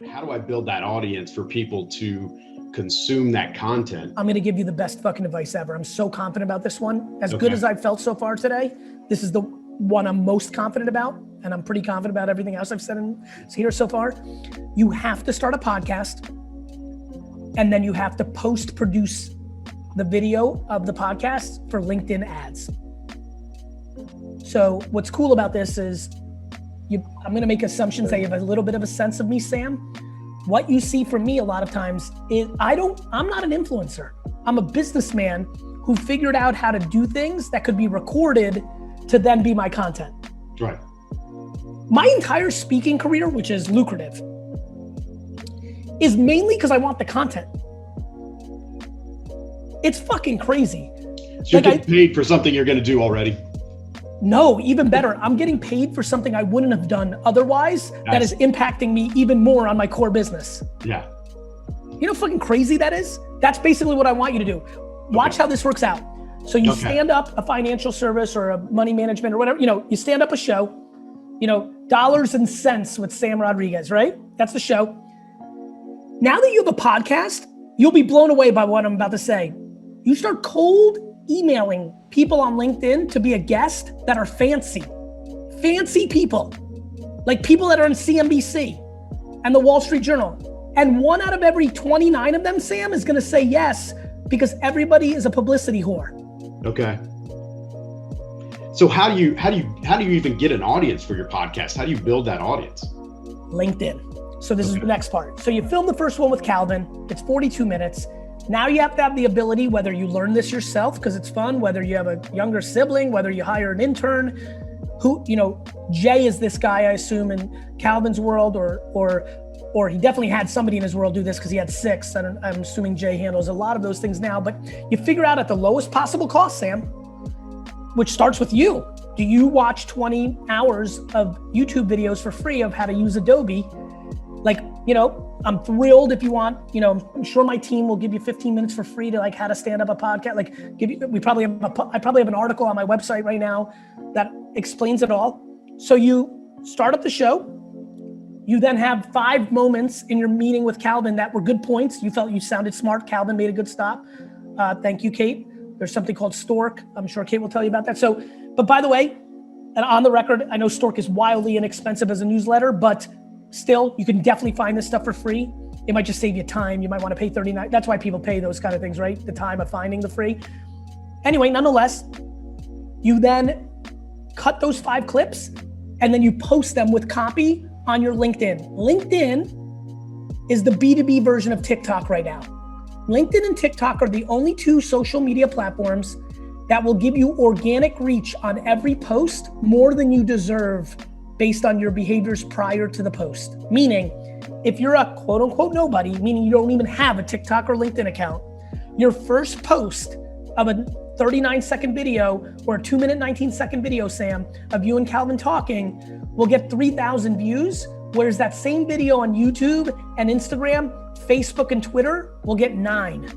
How do I build that audience for people to consume that content? I'm going to give you the best fucking advice ever. I'm so confident about this one. As good as I've felt so far today, this is the one I'm most confident about. And I'm pretty confident about everything else I've said here so far. You have to start a podcast, and then you have to post-produce the video of the podcast for LinkedIn ads. So what's cool about this is I'm going to make assumptions that you have a little bit of a sense of me, Sam. What you see from me a lot of times is I'm not an influencer. I'm a businessman who figured out how to do things that could be recorded to then be my content. Right. My entire speaking career, which is lucrative, is mainly because I want the content. It's fucking crazy. So you're getting paid for something you're going to do already? No, even better. I'm getting paid for something I wouldn't have done otherwise that is impacting me even more on my core business. Yeah. You know how fucking crazy that is? That's basically what I want you to do. Watch how this works out. So you stand up a financial service or a money management or whatever, you stand up a show, Dollars and Cents with Sam Rodriguez, right? That's the show. Now that you have a podcast, you'll be blown away by what I'm about to say. You start cold emailing people on LinkedIn to be a guest that are fancy people, like people that are in CNBC and the Wall Street Journal. And 1 out of every 29 of them, Sam, is gonna say yes because everybody is a publicity whore. Okay. So how do you even get an audience for your podcast? How do you build that audience? LinkedIn. So this is the next part. So you film the first one with Calvin. It's 42 minutes. Now you have to have the ability, whether you learn this yourself because it's fun, whether you have a younger sibling, whether you hire an intern, Jay is this guy, I assume, in Calvin's world, or he definitely had somebody in his world do this because he had 6. And I'm assuming Jay handles a lot of those things now, but you figure out at the lowest possible cost, Sam, which starts with you. Do you watch 20 hours of YouTube videos for free of how to use Adobe? I'm thrilled if you want, I'm sure my team will give you 15 minutes for free to how to stand up a podcast. I probably have an article on my website right now that explains it all. So you start up the show. You then have 5 moments in your meeting with Calvin that were good points. You felt you sounded smart. Calvin made a good stop. Thank you, Kate. There's something called Stork. I'm sure Kate will tell you about that. So, but by the way, and on the record, I know Stork is wildly inexpensive as a newsletter, but still, you can definitely find this stuff for free. It might just save you time. You might want to pay $39. That's why people pay those kind of things, right? The time of finding the free. Anyway, nonetheless, you then cut those 5 clips and then you post them with copy on your LinkedIn. LinkedIn is the B2B version of TikTok right now. LinkedIn and TikTok are the only 2 social media platforms that will give you organic reach on every post more than you deserve based on your behaviors prior to the post. Meaning, if you're a quote unquote nobody, meaning you don't even have a TikTok or LinkedIn account, your first post of a 39-second video or a 2-minute, 19-second video, Sam, of you and Calvin talking will get 3,000 views, whereas that same video on YouTube and Instagram, Facebook and Twitter will get 9.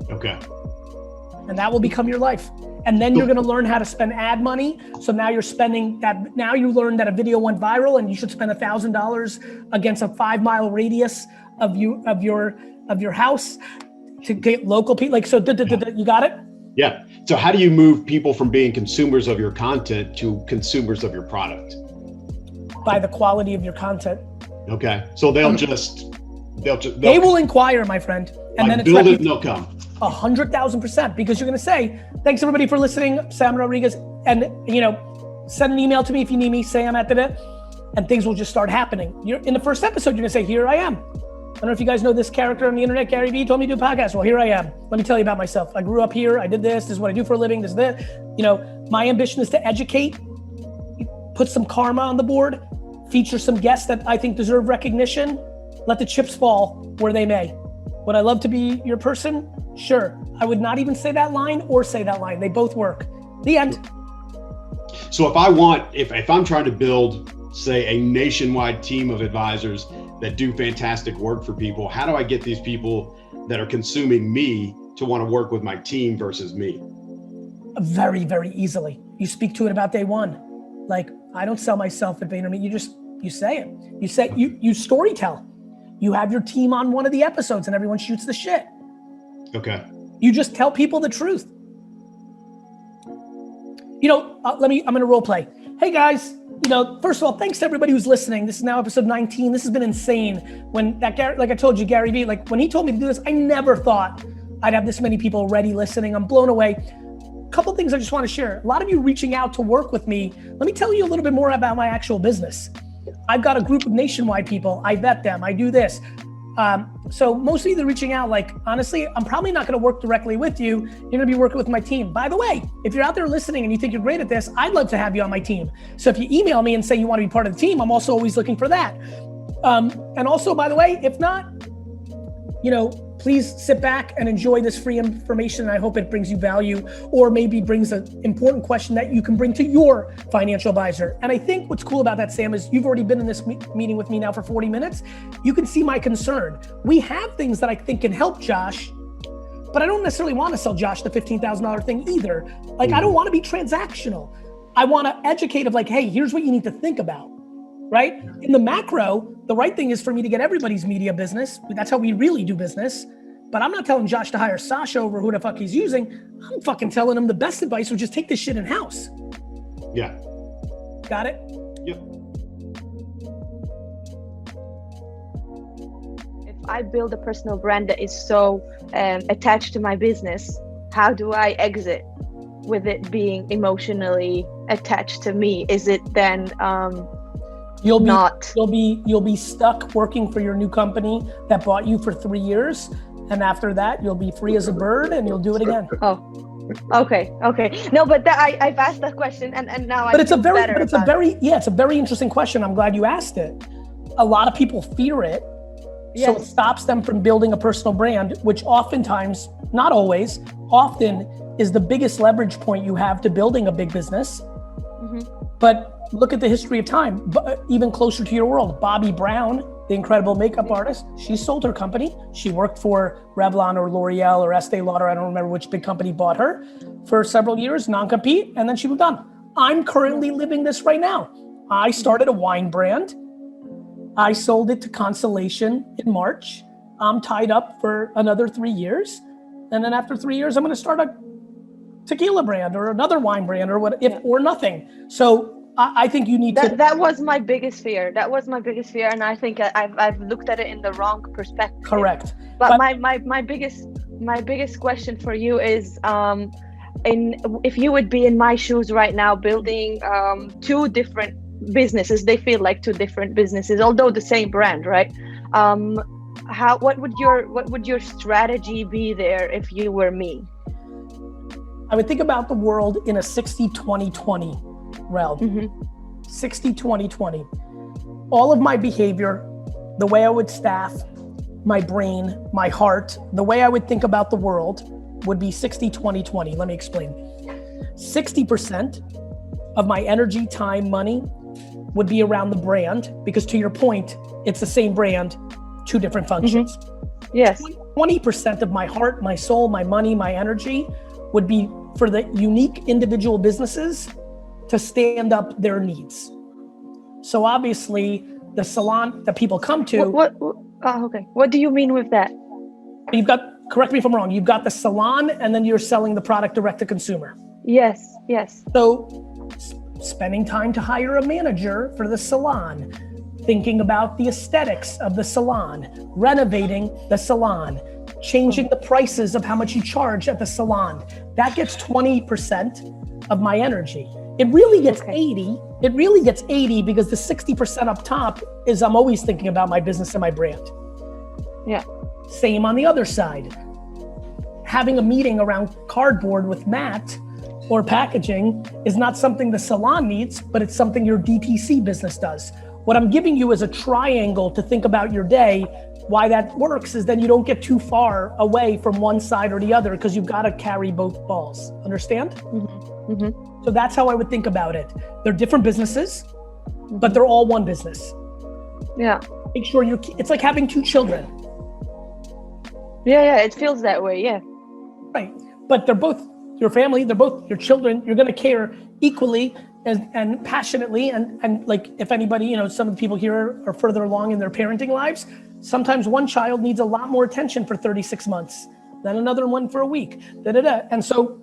Okay. And that will become your life. And then you're gonna learn how to spend ad money. So now you're spending that, now you learn that a video went viral and you should spend $1,000 against a 5-mile radius of your house to get local people. You got it? Yeah. So how do you move people from being consumers of your content to consumers of your product? By the quality of your content. Okay. So they will inquire, my friend. And then it's build it and they'll come. 100,000%, because you're gonna say, thanks everybody for listening, Sam Rodriguez, and send an email to me if you need me, Sam at the, and things will just start happening. You're in the first episode, you're gonna say, here I am. I don't know if you guys know this character on the internet, Garyvee told me to do a podcast. Well, here I am. Let me tell you about myself. I grew up here, I did this is what I do for a living, this is that. My ambition is to educate, put some karma on the board, feature some guests that I think deserve recognition, let the chips fall where they may. Would I love to be your person? Sure. I would not even say that line or say that line. They both work. The end. So if I'm trying to build, say, a nationwide team of advisors that do fantastic work for people, how do I get these people that are consuming me to want to work with my team versus me? Very, very easily. You speak to it about day one. I don't sell myself at VaynerMedia. You just You say it. You story tell. You have your team on one of the episodes and everyone shoots the shit. Okay. You just tell people the truth. I'm going to role play. Hey guys, first of all, thanks to everybody who's listening. This is now episode 19. This has been insane. When like I told you, Garyvee, like when he told me to do this, I never thought I'd have this many people already listening. I'm blown away. Couple things I just want to share. A lot of you reaching out to work with me. Let me tell you a little bit more about my actual business. I've got a group of nationwide people. I vet them. I do this. So most of you that are reaching out, like, honestly, I'm probably not going to work directly with you. You're going to be working with my team. By the way, if you're out there listening and you think you're great at this, I'd love to have you on my team. So if you email me and say you want to be part of the team, I'm also always looking for that. And also, by the way, if not, please sit back and enjoy this free information. I hope it brings you value or maybe brings an important question that you can bring to your financial advisor. And I think what's cool about that, Sam, is you've already been in this meeting with me now for 40 minutes. You can see my concern. We have things that I think can help Josh, but I don't necessarily want to sell Josh the $15,000 thing either. Like, I don't want to be transactional. I want to educate of like, hey, here's what you need to think about. Right? In the macro, the right thing is for me to get everybody's media business. That's how we really do business. But I'm not telling Josh to hire Sasha over who the fuck he's using. I'm fucking telling him the best advice would just take this shit in-house. Yeah. Got it? Yep. If I build a personal brand that is so attached to my business, how do I exit with it being emotionally attached to me? Is it then... You'll be stuck working for your new company that bought you for 3 years, and after that you'll be free as a bird and you'll do it again. Oh, okay. No, but I've asked that question and now I. But it's a very interesting question. I'm glad you asked it. A lot of people fear it, so it stops them from building a personal brand, which oftentimes, not always, often is the biggest leverage point you have to building a big business. Mm-hmm. But look at the history of time, even closer to your world. Bobbi Brown, the incredible makeup artist, she sold her company. She worked for Revlon or L'Oreal or Estee Lauder. I don't remember which big company bought her for several years, non-compete, and then she moved on. I'm currently living this right now. I started a wine brand. I sold it to Constellation in March. I'm tied up for another 3 years. And then after 3 years, I'm going to start a tequila brand or another wine brand or nothing. So I think you need to. That was my biggest fear. And I think I've looked at it in the wrong perspective. Correct. But my biggest question for you is, if you would be in my shoes right now, building two different businesses, they feel like two different businesses, although the same brand, right? What would your strategy be there if you were me? I would think about the world in a 60-20-20 realm. Mm-hmm. 60-20-20. All of my behavior, the way I would staff, my brain, my heart, the way I would think about the world would be 60-20-20. Let me explain. 60% of my energy, time, money would be around the brand, because to your point, it's the same brand, two different functions. Mm-hmm. Yes. 20% of my heart, my soul, my money, my energy would be for the unique individual businesses to stand up their needs. So obviously the salon that people come to. Okay. What do you mean with that? You've got, correct me if I'm wrong, you've got the salon and then you're selling the product direct to consumer. Yes. So spending time to hire a manager for the salon, thinking about the aesthetics of the salon, renovating the salon, changing the prices of how much you charge at the salon. That gets 20% of my energy. It really gets 80. It really gets 80 because the 60% up top is I'm always thinking about my business and my brand. Yeah. Same on the other side. Having a meeting around cardboard with Matt or packaging is not something the salon needs, but it's something your DTC business does. What I'm giving you is a triangle to think about your day. Why that works is then you don't get too far away from one side or the other because you've got to carry both balls. Understand? Mm-hmm. Mm-hmm. So that's how I would think about it. They're different businesses, but they're all one business. Yeah. Make sure it's like having two children. Yeah, it feels that way, yeah. Right, but they're both your family, they're both your children. You're gonna care equally and passionately, and like if anybody, you know, some of the people here are further along in their parenting lives, sometimes one child needs a lot more attention for 36 months than another one for a week, And so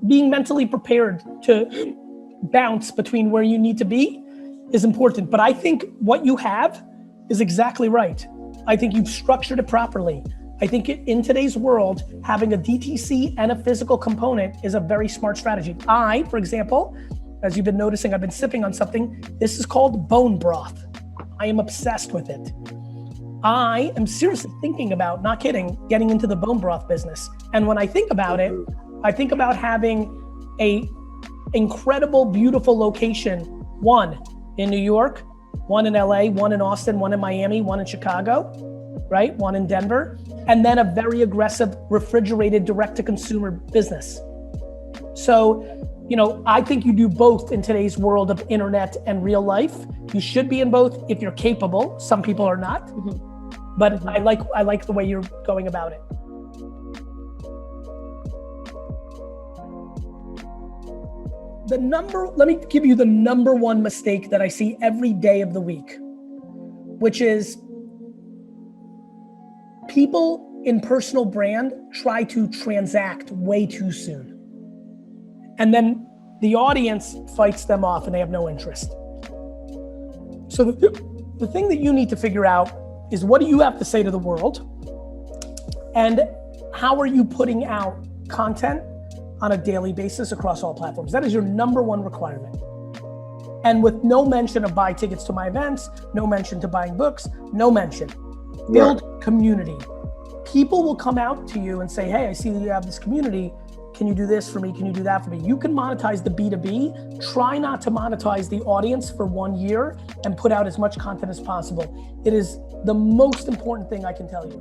being mentally prepared to bounce between where you need to be is important. But I think what you have is exactly right. I think you've structured it properly. I think in today's world, having a DTC and a physical component is a very smart strategy. For example, as you've been noticing, I've been sipping on something. This is called bone broth. I am obsessed with it. I am seriously thinking about, not kidding, getting into the bone broth business. And when I think about it, I think about having a incredible, beautiful location, one in New York, one in LA, one in Austin, one in Miami, one in Chicago, right? One in Denver, and then a very aggressive refrigerated direct-to-consumer business. So, you know, I think you do both in today's world of internet and real life. You should be in both if you're capable. Some people are not, but I like the way you're going about it. Let me give you the number one mistake that I see every day of the week, which is people in personal brand try to transact way too soon. And then the audience fights them off and they have no interest. So the thing that you need to figure out is, what do you have to say to the world? And how are you putting out content on a daily basis across all platforms? That is your number one requirement. And with no mention of buy tickets to my events, no mention to buying books, no mention. Build community. People will come out to you and say, hey, I see that you have this community. Can you do this for me? Can you do that for me? You can monetize the B2B. Try not to monetize the audience for 1 year and put out as much content as possible. It is the most important thing I can tell you.